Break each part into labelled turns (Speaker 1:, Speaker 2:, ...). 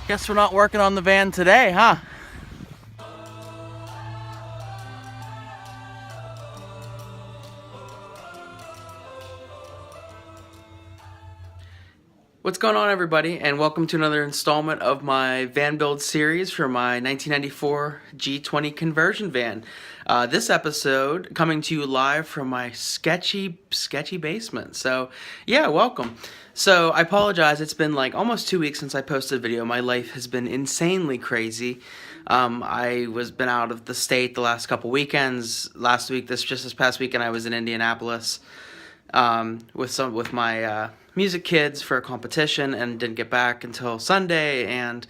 Speaker 1: Guess we're not working on the van today, huh? What's going on, everybody, and welcome to another installment of my van build series for my 1994 G20 conversion van. This episode coming to you live from my sketchy basement. So, yeah, welcome. So, I apologize. It's been like almost 2 weeks since I posted a video. My life has been insanely crazy. I was been out of the state the last couple weekends. Last week, this past weekend, I was in Indianapolis with my music kids for a competition, and didn't get back until Sunday, and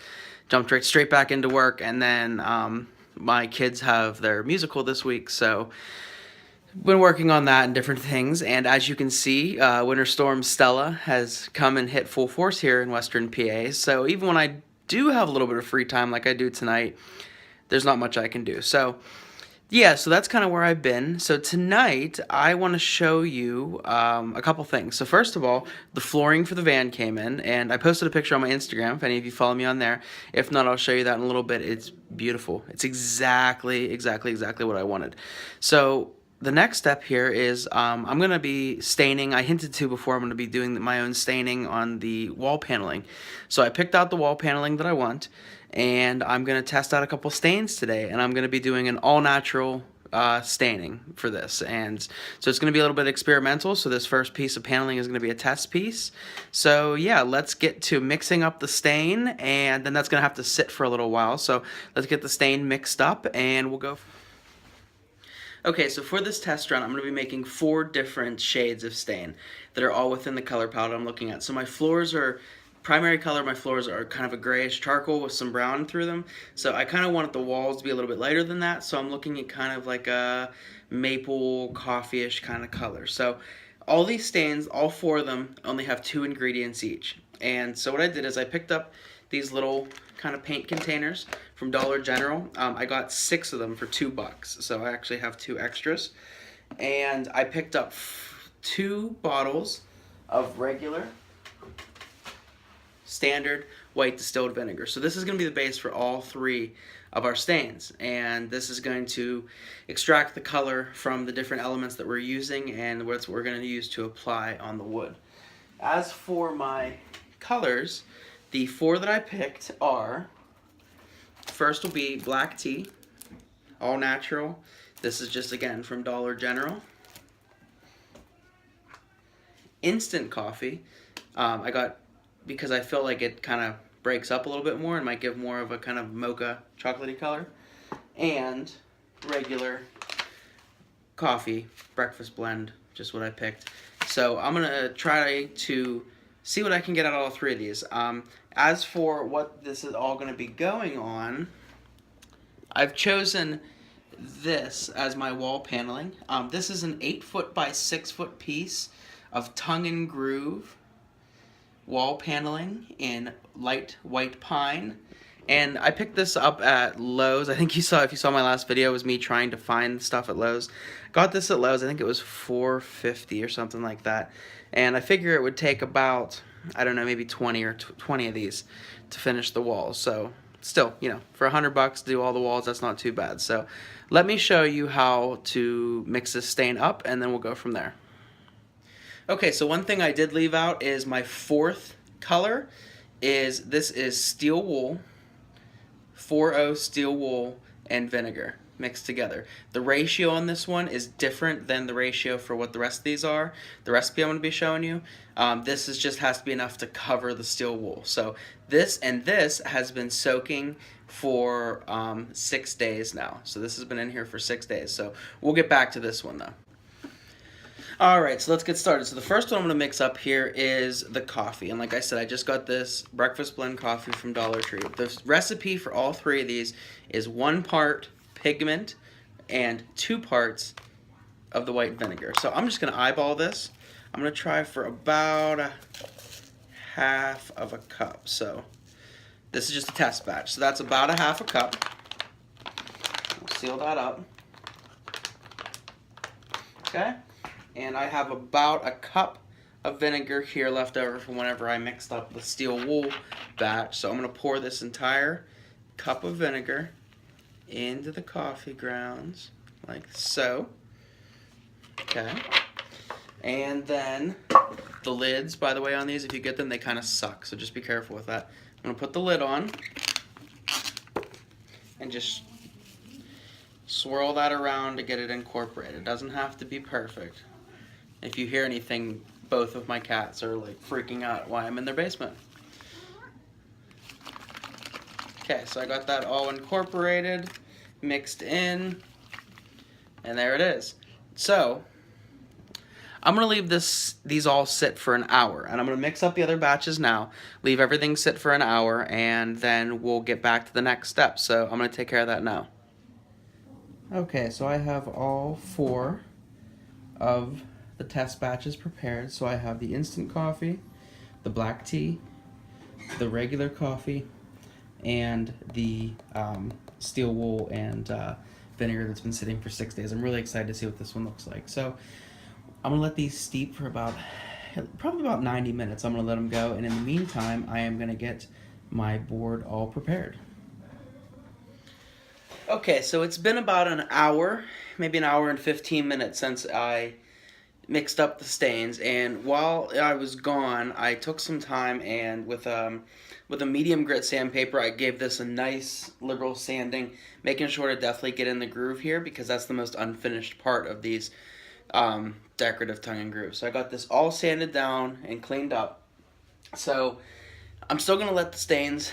Speaker 1: jumped straight back into work. And then my kids have their musical this week, so been working on that and different things. And as you can see, Winter Storm Stella has come and hit full force here in Western PA. So even when I do have a little bit of free time like I do tonight, there's not much I can do. So yeah, so that's kind of where I've been. So tonight, I want to show you a couple things. So first of all, the flooring for the van came in, and I posted a picture on my Instagram, if any of you follow me on there. If not, I'll show you that in a little bit. It's beautiful. It's exactly what I wanted. So the next step here is I'm going to be staining. I hinted to before, I'm going to be doing my own staining on the wall paneling. So I picked out the wall paneling that I want, and I'm going to test out a couple stains today, and I'm going to be doing an all-natural staining for this. And so it's going to be a little bit experimental, so this first piece of paneling is going to be a test piece. So yeah, let's get to mixing up the stain, and then that's going to have to sit for a little while. So let's get the stain mixed up, and we'll go. Okay, so for this test run, I'm going to be making 4 different shades of stain that are all within the color palette I'm looking at. So my floors are, primary color, my floors are kind of a grayish charcoal with some brown through them. So I kind of wanted the walls to be a little bit lighter than that, so I'm looking at kind of like a maple, coffee-ish kind of color. So all these stains, all 4 of them, only have 2 ingredients each. And so what I did is I picked up these little kind of paint containers from Dollar General. I got 6 of them for $2, so I actually have 2 extras. And I picked up 2 bottles of regular standard white distilled vinegar. So this is going to be the base for all 3 of our stains, and this is going to extract the color from the different elements that we're using and what we're going to use to apply on the wood. As for my colors, the 4 that I picked are, first will be black tea, all natural. This is just, again, from Dollar General. Instant coffee, I got because I feel like it kind of breaks up a little bit more and might give more of a kind of mocha chocolatey color. And regular coffee, breakfast blend, just what I picked. So I'm going to try to see what I can get out of all 3 of these. As for what this is all going to be going on, I've chosen this as my wall paneling. This is an 8-foot by 6-foot piece of tongue and groove wall paneling in light white pine. And I picked this up at Lowe's. I think if you saw my last video, it was me trying to find stuff at Lowe's. Got this at Lowe's. I think it was $4.50 or something like that. And I figure it would take about, I don't know, maybe 20 of these to finish the walls. So still, you know, for $100 to do all the walls, that's not too bad. So let me show you how to mix this stain up, and then we'll go from there. Okay, so one thing I did leave out is my 4th color is, this is steel wool, 4O steel wool, and vinegar mixed together. The ratio on this one is different than the ratio for what the rest of these are. The recipe I'm going to be showing you, this is just has to be enough to cover the steel wool. So this has been soaking for 6 days now. So this has been in here for 6 days. So we'll get back to this one though. Alright, so let's get started. So the first one I'm going to mix up here is the coffee. And like I said, I just got this breakfast blend coffee from Dollar Tree. The recipe for all 3 of these is 1 part pigment and 2 parts of the white vinegar. So I'm just going to eyeball this. I'm going to try for about a half of a cup. So this is just a test batch. So that's about a half a cup. We'll seal that up. Okay. And I have about a cup of vinegar here left over from whenever I mixed up the steel wool batch. So I'm going to pour this entire cup of vinegar into the coffee grounds, like so. Okay. And then the lids, by the way, on these, if you get them, they kind of suck, so just be careful with that. I'm going to put the lid on and just swirl that around to get it incorporated. It doesn't have to be perfect. If you hear anything, both of my cats are like freaking out while I'm in their basement. Okay, so I got that all incorporated, mixed in, and there it is. So I'm going to leave these all sit for an hour, and I'm going to mix up the other batches now, leave everything sit for an hour, and then we'll get back to the next step. So I'm going to take care of that now. Okay, so I have all 4 of the test batches prepared. So I have the instant coffee, the black tea, the regular coffee, and the steel wool and vinegar that's been sitting for 6 days. I'm really excited to see what this one looks like. So I'm gonna let these steep for probably about 90 minutes. I'm gonna let them go, and in the meantime, I am gonna get my board all prepared. Okay, so it's been about an hour, maybe an hour and 15 minutes since I mixed up the stains, and while I was gone, I took some time and with a medium grit sandpaper, I gave this a nice liberal sanding, making sure to definitely get in the groove here because that's the most unfinished part of these decorative tongue and groove. So I got this all sanded down and cleaned up. So I'm still going to let the stains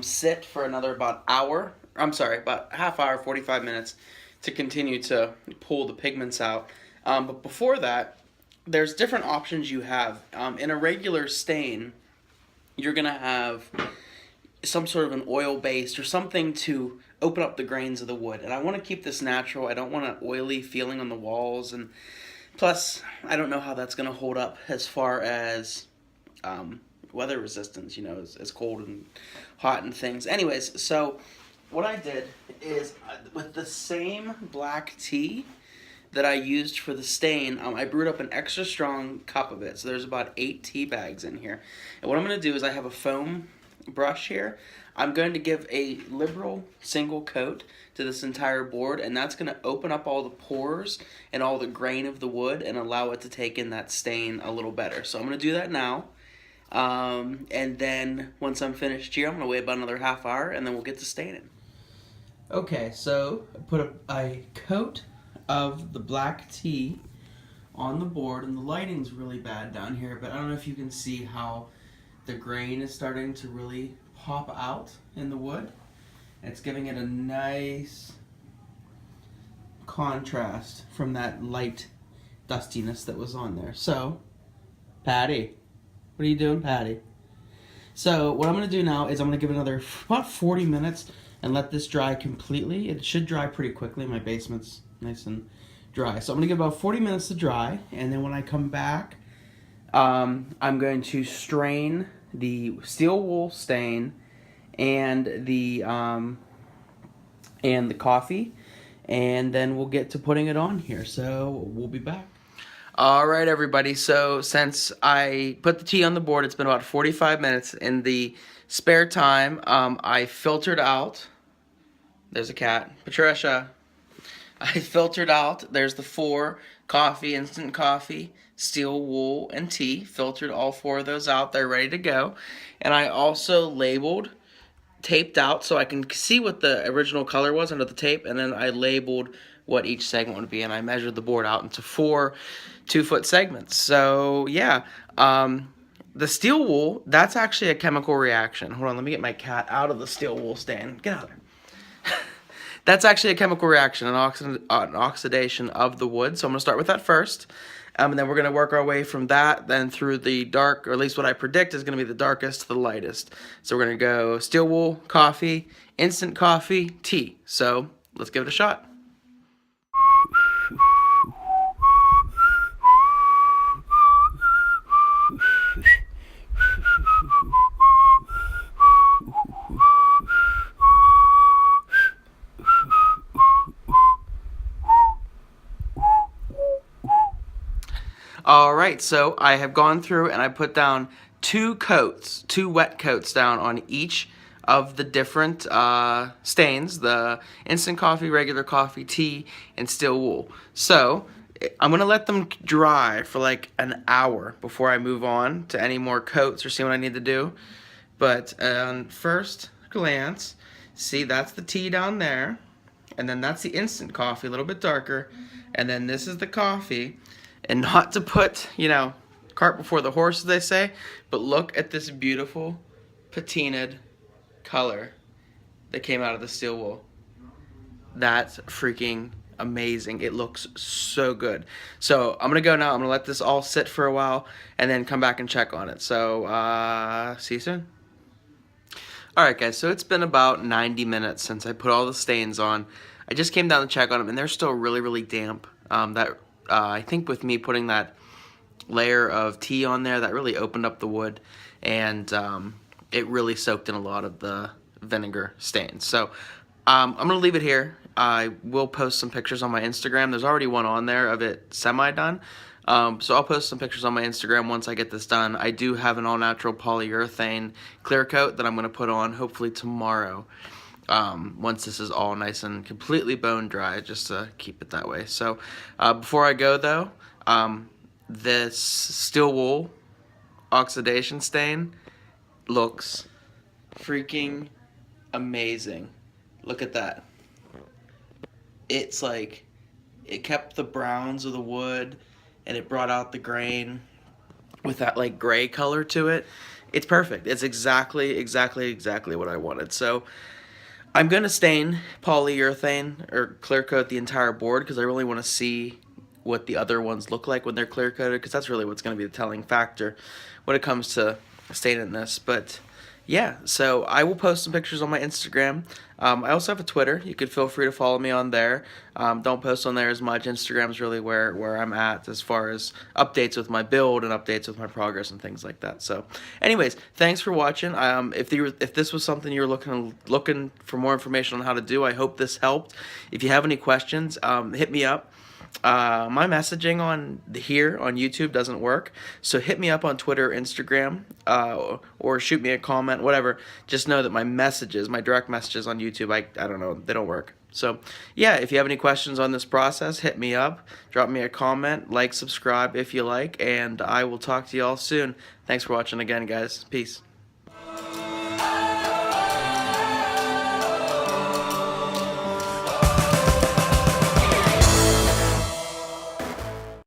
Speaker 1: sit for another about half hour, 45 minutes to continue to pull the pigments out. But before that, there's different options you have. In a regular stain, you're going to have some sort of an oil-based or something to open up the grains of the wood. And I want to keep this natural. I don't want an oily feeling on the walls. And plus, I don't know how that's going to hold up as far as weather resistance, as cold and hot and things. Anyways, so what I did is with the same black tea that I used for the stain, I brewed up an extra strong cup of it. So there's about 8 tea bags in here. And what I'm going to do is I have a foam brush here. I'm going to give a liberal single coat to this entire board, and that's going to open up all the pores and all the grain of the wood and allow it to take in that stain a little better. So I'm going to do that now. And then once I'm finished here, I'm going to wait about another half hour, and then we'll get to staining. Okay, so I put a coat of the black tea on the board, and the lighting's really bad down here, but I don't know if you can see how the grain is starting to really pop out in the wood. It's giving it a nice contrast from that light dustiness that was on there. So, Patty, what are you doing, Patty? So what I'm going to do now is I'm going to give it another about 40 minutes and let this dry completely. It should dry pretty quickly. My basement's nice and dry. So I'm going to give about 40 minutes to dry, and then when I come back, I'm going to strain the steel wool stain and the coffee, and then we'll get to putting it on here. So we'll be back. All right, everybody. So since I put the tea on the board, it's been about 45 minutes. In the spare time, I filtered out. There's a cat, Patricia. I filtered out. There's the 4 coffee, instant coffee, steel wool, and tea. Filtered all 4 of those out. They're ready to go. And I also labeled, taped out so I can see what the original color was under the tape, and then I labeled what each segment would be, and I measured the board out into 4 2-foot segments. So yeah, the steel wool, that's actually a chemical reaction. Hold on, let me get my cat out of the steel wool stand. Get out of there. That's actually a chemical reaction, an oxidation of the wood. So I'm going to start with that first. And then we're going to work our way from that, then through the dark, or at least what I predict is going to be the darkest to the lightest. So we're going to go steel wool, coffee, instant coffee, tea. So let's give it a shot. All right. Alright, so I have gone through and I put down 2 coats, 2 wet coats down on each of the different stains, the instant coffee, regular coffee, tea, and steel wool. So I'm going to let them dry for like an hour before I move on to any more coats or see what I need to do. But on first glance, see, that's the tea down there, and then that's the instant coffee, a little bit darker, and then this is the coffee. And not to put, you know, cart before the horse, as they say, but look at this beautiful patinaed color that came out of the steel wool. That's freaking amazing. It looks so good. So I'm gonna go now. I'm gonna let this all sit for a while and then come back and check on it. So see you soon. Alright guys, so it's been about 90 minutes since I put all the stains on. I just came down to check on them and they're still really damp. I think with me putting that layer of tea on there, that really opened up the wood, and it really soaked in a lot of the vinegar stains. So I'm going to leave it here. I will post some pictures on my Instagram. There's already one on there of it semi-done. So I'll post some pictures on my Instagram once I get this done. I do have an all-natural polyurethane clear coat that I'm going to put on hopefully tomorrow. Once this is all nice and completely bone dry, just to keep it that way. So before I go though, this steel wool oxidation stain looks freaking amazing. Look at that. It's like, it kept the browns of the wood and it brought out the grain with that like gray color to it. It's perfect. It's exactly what I wanted. So I'm going to stain polyurethane or clear coat the entire board because I really want to see what the other ones look like when they're clear coated, because that's really what's going to be the telling factor when it comes to staining this. But yeah, so I will post some pictures on my Instagram. I also have a Twitter. You could feel free to follow me on there. Don't post on there as much. Instagram's really where I'm at as far as updates with my build and updates with my progress and things like that. So anyways, thanks for watching. If this was something you were looking for more information on how to do, I hope this helped. If you have any questions, hit me up. My messaging on here on YouTube doesn't work, so hit me up on Twitter, Instagram, or shoot me a comment, whatever. Just know that my messages, my direct messages on YouTube, I don't know, they don't work. So yeah, if you have any questions on this process, hit me up, drop me a comment, like, subscribe if you like, and I will talk to you all soon. Thanks for watching again, guys. Peace.